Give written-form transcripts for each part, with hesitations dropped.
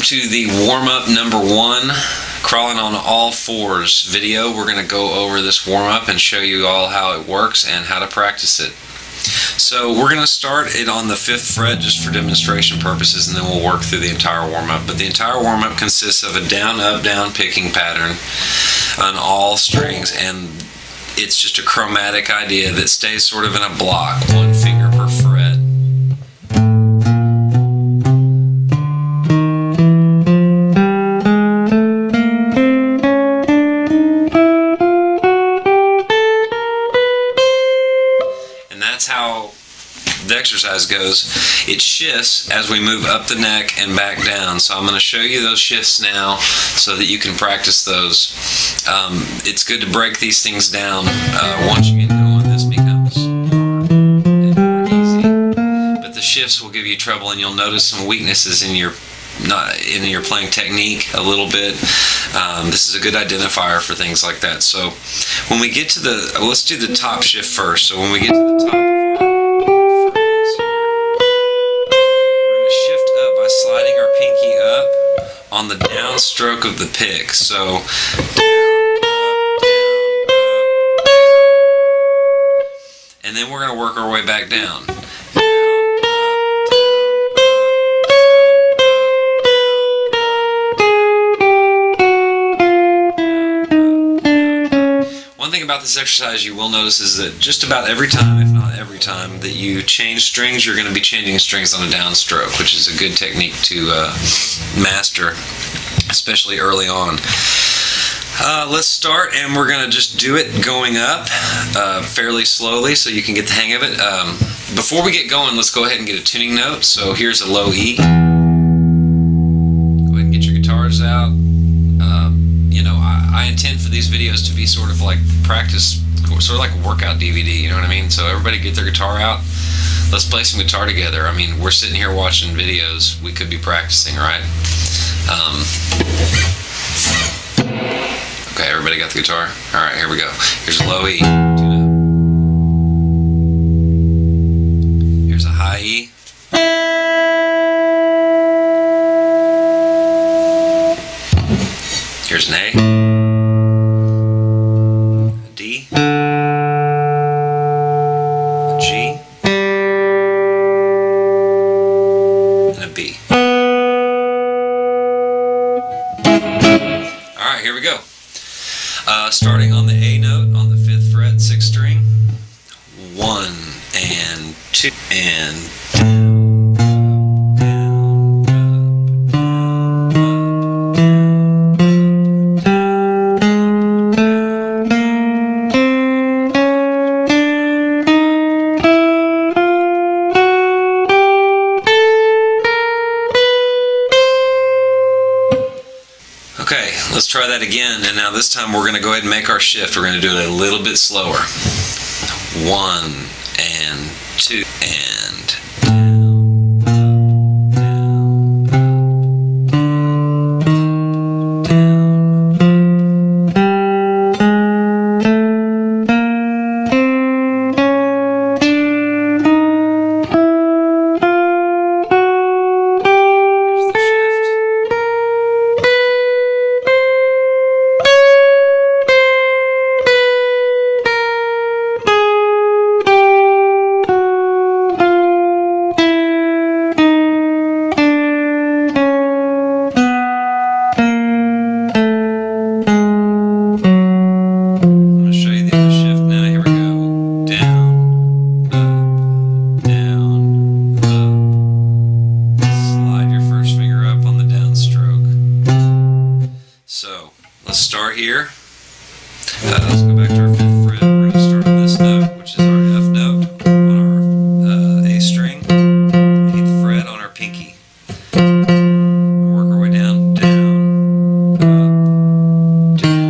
to the warm-up number 1, crawling on all fours video. We're going to go over this warm-up and show you all how it works and how to practice it. So we're going to start it on the 5th fret just for demonstration purposes, and then we'll work through the entire warm-up. But the entire warm-up consists of a down, up, down picking pattern on all strings, and it's just a chromatic idea that stays sort of in a block, 1 finger per fret. And that's how the exercise goes. It shifts as we move up the neck and back down. So I'm going to show you those shifts now so that you can practice those. It's good to break these things down. Once you get going, this becomes more easy. But the shifts will give you trouble, and you'll notice some weaknesses in your playing technique a little bit. This is a good identifier for things like that. So when we get to the, let's do the top shift first. So when we get to the top of our phrase here, we're going to shift up by sliding our pinky up on the down stroke of the pick. So and then we're going to work our way back down. One thing about this exercise you will notice is that just about every time, if not every time, that you change strings, you're going to be changing strings on a downstroke, which is a good technique to master, especially early on. Let's start, and we're going to just do it going up fairly slowly so you can get the hang of it. Before we get going, let's go ahead and get a tuning note. So here's a low E. Go ahead and get your guitars out. You know, I intend for these videos to be sort of like practice, sort of like a workout DVD, you know what I mean? So everybody get their guitar out. Let's play some guitar together. I mean, we're sitting here watching videos. We could be practicing, right? Okay, everybody got the guitar? Alright, here we go. Here's a low E. Tune up. Here's a high E. Here's an A. A D. A G. And a B. Alright, here we go. Starting on the A note on the 5th fret, 6th string, 1 and 2 and okay, let's try that again, and now this time we're going to go ahead and make our shift. We're going to do it a little bit slower. 1 and 2 and here. Let's go back to our 5th fret. We're going to start on this note, which is our F note on our A string, 8th fret on our pinky. Work our way down, down, up, down,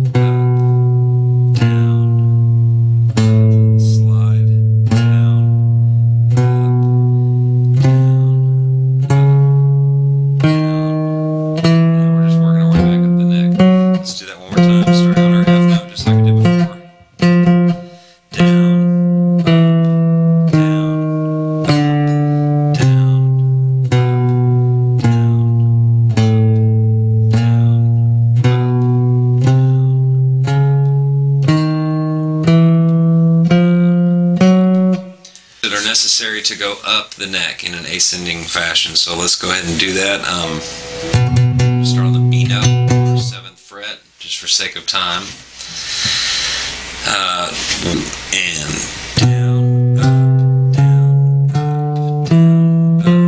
up, down, slide, down, up, down. Now we're just working our way up the neck in an ascending fashion. So let's go ahead and do that. Start on the B note, or 7th fret, just for sake of time. And down, up, down, up, down, up,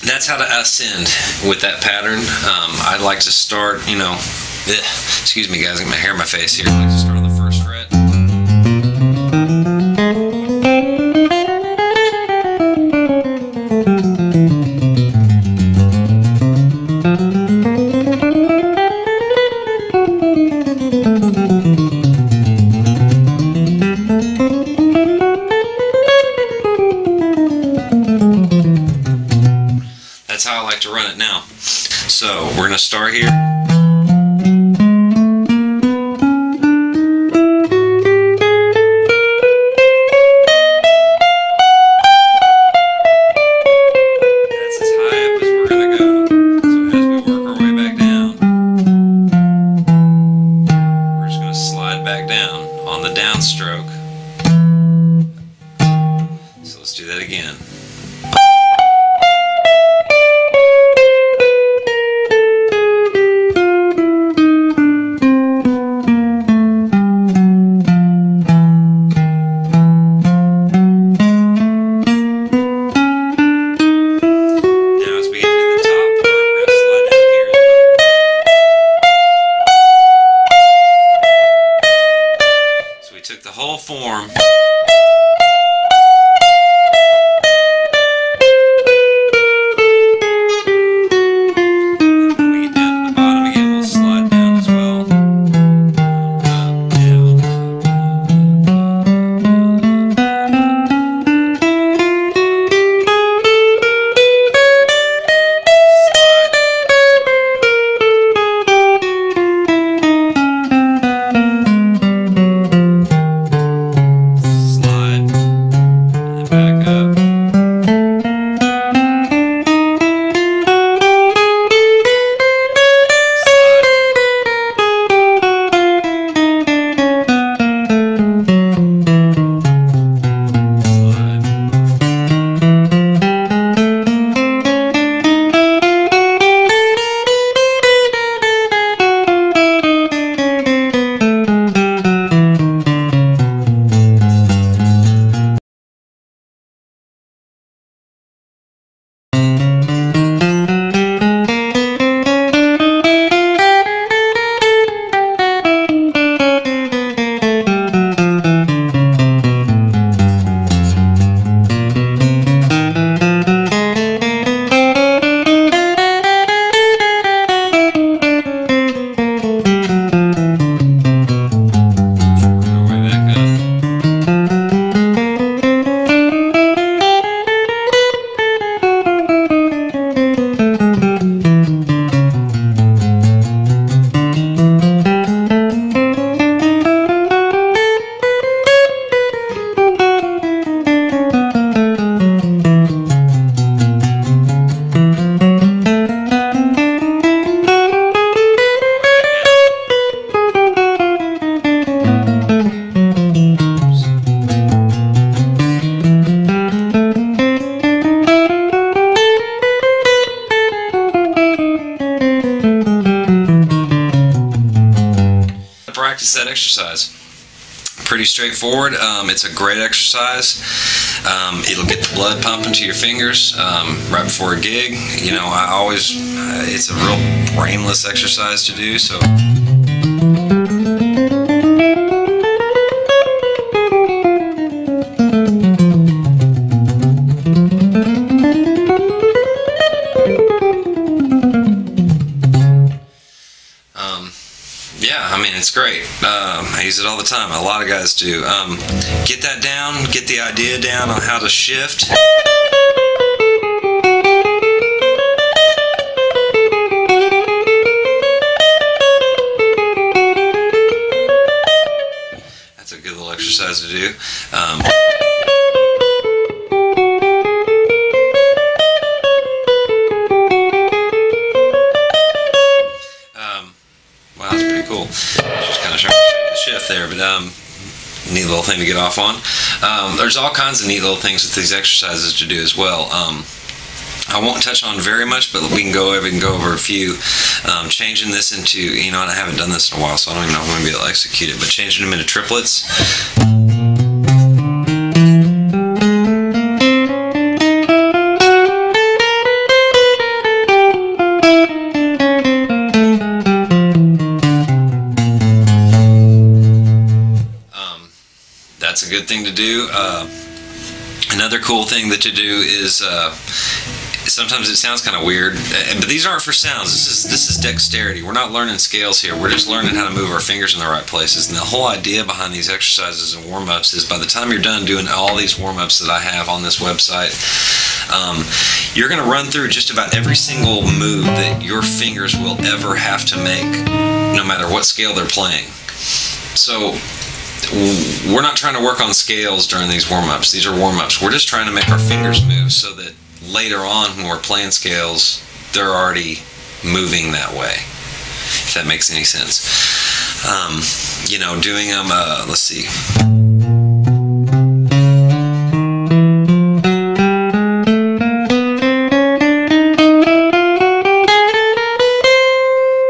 that's how to ascend with that pattern. I'd like to start, you know, excuse me guys, I got my hair in my face here. I'd like to start on the 1st fret. That's how I like to run it now. So we're going to start here. That's as high up as we're going to go. So as we work our way back down, we're just going to slide back down on the downstroke. So let's do that again. Form, practice that exercise. Pretty straightforward. It's a great exercise. It'll get the blood pumping to your fingers right before a gig. You know, I always, it's a real brainless exercise to do, so. Yeah, I mean, it's great. I use it all the time. A lot of guys do. Get that down, get the idea down on how to shift. That's a good little exercise to do. Wow, that's pretty cool. Just kind of showing the shift there, but neat little thing to get off on. There's all kinds of neat little things with these exercises to do as well. I won't touch on very much, but we can go over a few. Changing this into, you know, and I haven't done this in a while, so I don't even know if I'm going to be able to execute it, but changing them into triplets. That's a good thing to do. Another cool thing that to do is sometimes it sounds kind of weird, but these aren't for sounds. This is dexterity. We're not learning scales here. We're just learning how to move our fingers in the right places. And the whole idea behind these exercises and warm-ups is by the time you're done doing all these warm-ups that I have on this website, you're going to run through just about every single move that your fingers will ever have to make, no matter what scale they're playing. So we're not trying to work on scales during these warm-ups. These are warm-ups. We're just trying to make our fingers move so that later on when we're playing scales, they're already moving that way, if that makes any sense. You know, doing them, let's see.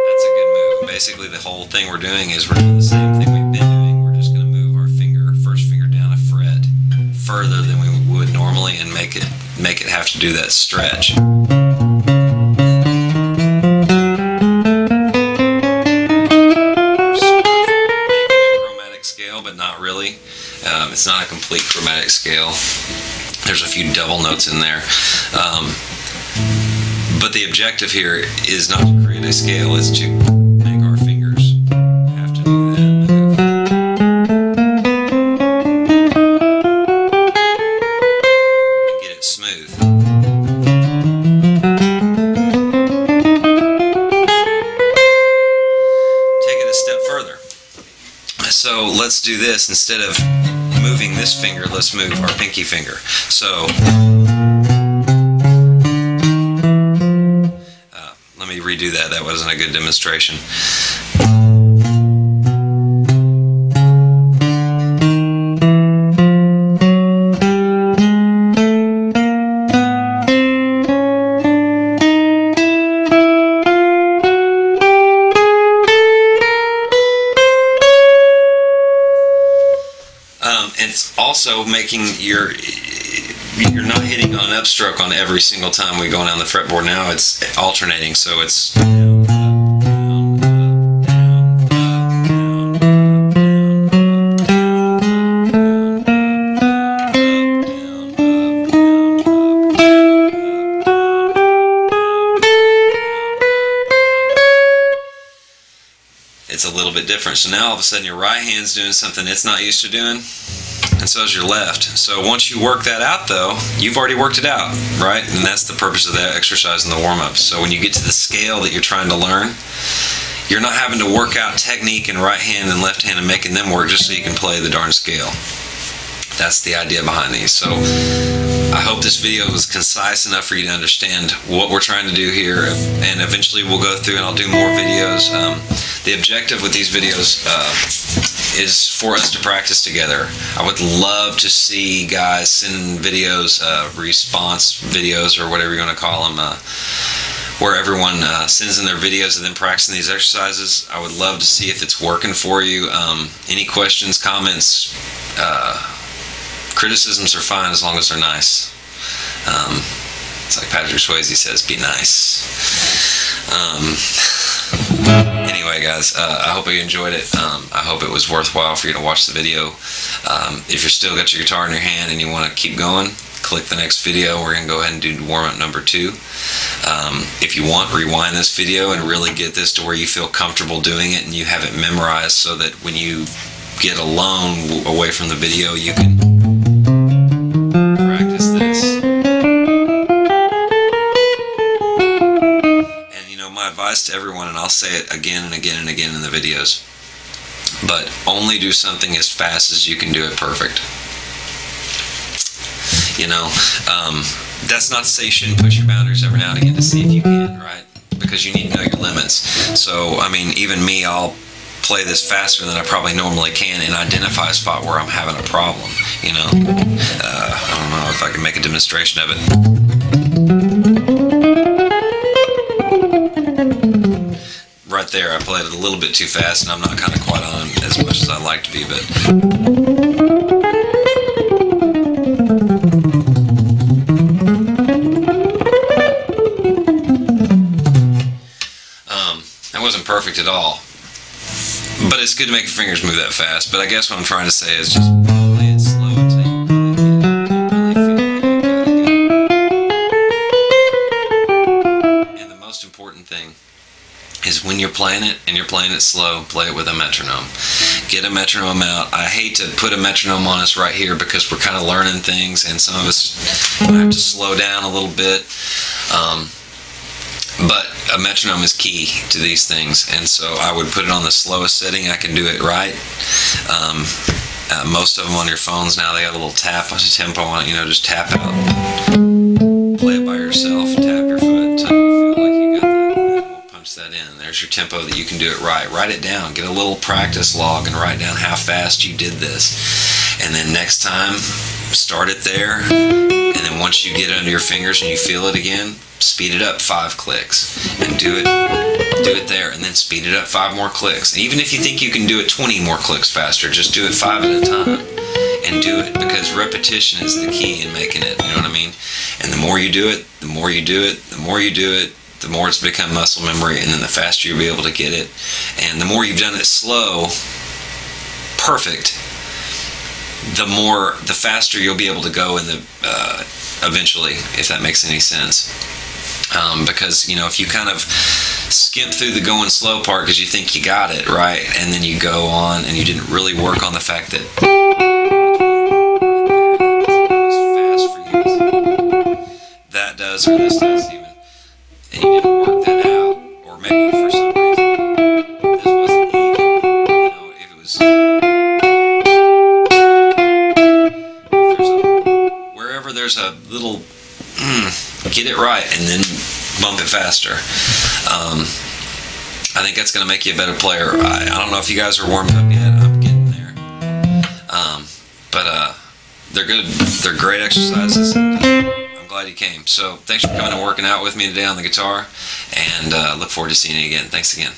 That's a good move. Basically, the whole thing we're doing is we're doing the same thing we've been doing. First finger down a fret further than we would normally and make it have to do that stretch. Chromatic scale, but not really. It's not a complete chromatic scale. There's a few double notes in there. But the objective here is not to create a scale, it's to make our fingers have to do that move. Smooth. Take it a step further. So let's do this. Instead of moving this finger, let's move our pinky finger. So let me redo that. That wasn't a good demonstration. It's also making you're not hitting on an upstroke on every single time we go down the fretboard. Now it's alternating, so it's down, up, down, up, down, it's a little bit different. So now all of a sudden your right hand's doing something it's not used to doing, and so is your left. So once you work that out though, you've already worked it out, right? And that's the purpose of that exercise and the warm-up. So when you get to the scale that you're trying to learn, you're not having to work out technique in right hand and left hand and making them work just so you can play the darn scale. That's the idea behind these. So I hope this video was concise enough for you to understand what we're trying to do here, and eventually we'll go through and I'll do more videos. The objective with these videos is for us to practice together. I would love to see guys send videos, response videos or whatever you want to call them, where everyone sends in their videos of them practicing these exercises. I would love to see if it's working for you. Any questions, comments, criticisms are fine as long as they're nice. It's like Patrick Swayze says, be nice. Anyway, guys, I hope you enjoyed it. I hope it was worthwhile for you to watch the video. If you're still got your guitar in your hand and you want to keep going, click the next video. We're going to go ahead and do warm-up number 2. If you want, rewind this video and really get this to where you feel comfortable doing it and you have it memorized, so that when you get alone away from the video, you can practice this. And you know, my advice to everyone, and I'll say it again and again and again in the videos, but only do something as fast as you can do it perfect. You know, that's not to say you shouldn't push your boundaries every now and again to see if you can, right? Because you need to know your limits. So, I mean, even me, I'll play this faster than I probably normally can and identify a spot where I'm having a problem, you know? I don't know if I can make a demonstration of it. Right there, I played it a little bit too fast, and I'm not kind of quite on as much as I'd like to be, but... that wasn't perfect at all. But it's good to make your fingers move that fast. But I guess what I'm trying to say is just play it slow until you really feel like you got it. And the most important thing is when you're playing it and you're playing it slow, play it with a metronome. Get a metronome out. I hate to put a metronome on us right here because we're kind of learning things, and some of us have to slow down a little bit. But a metronome is key to these things, and so I would put it on the slowest setting I can do it right. Most of them on your phones now, they got a little tap on the tempo on it, you know, just tap out. Play it by yourself, tap your foot until you feel like you got that, and then we'll punch that in. There's your tempo that you can do it right. Write it down, get a little practice log and write down how fast you did this. And then next time, start it there, and then once you get it under your fingers and you feel it again, speed it up 5 clicks and do it there, and then speed it up 5 more clicks. And even if you think you can do it 20 more clicks faster, just do it 5 at a time and do it, because repetition is the key in making it, you know what I mean? And the more you do it, the more you do it, the more you do it, the more it's become muscle memory, and then the faster you'll be able to get it. And the more you've done it slow, perfect, the faster you'll be able to go in the eventually, if that makes any sense. Because, you know, if you kind of skimp through the going slow part because you think you got it, right, and then you go on and you didn't really work on the fact that that does, or this does even, and you didn't work that out, or maybe for some reason this wasn't even, you know, if it was, wherever there's a little get it right and then bump it faster. I think that's going to make you a better player. I don't know if you guys are warmed up yet. I'm getting there. But they're good. They're great exercises. And, I'm glad you came. So thanks for coming and working out with me today on the guitar, and look forward to seeing you again. Thanks again.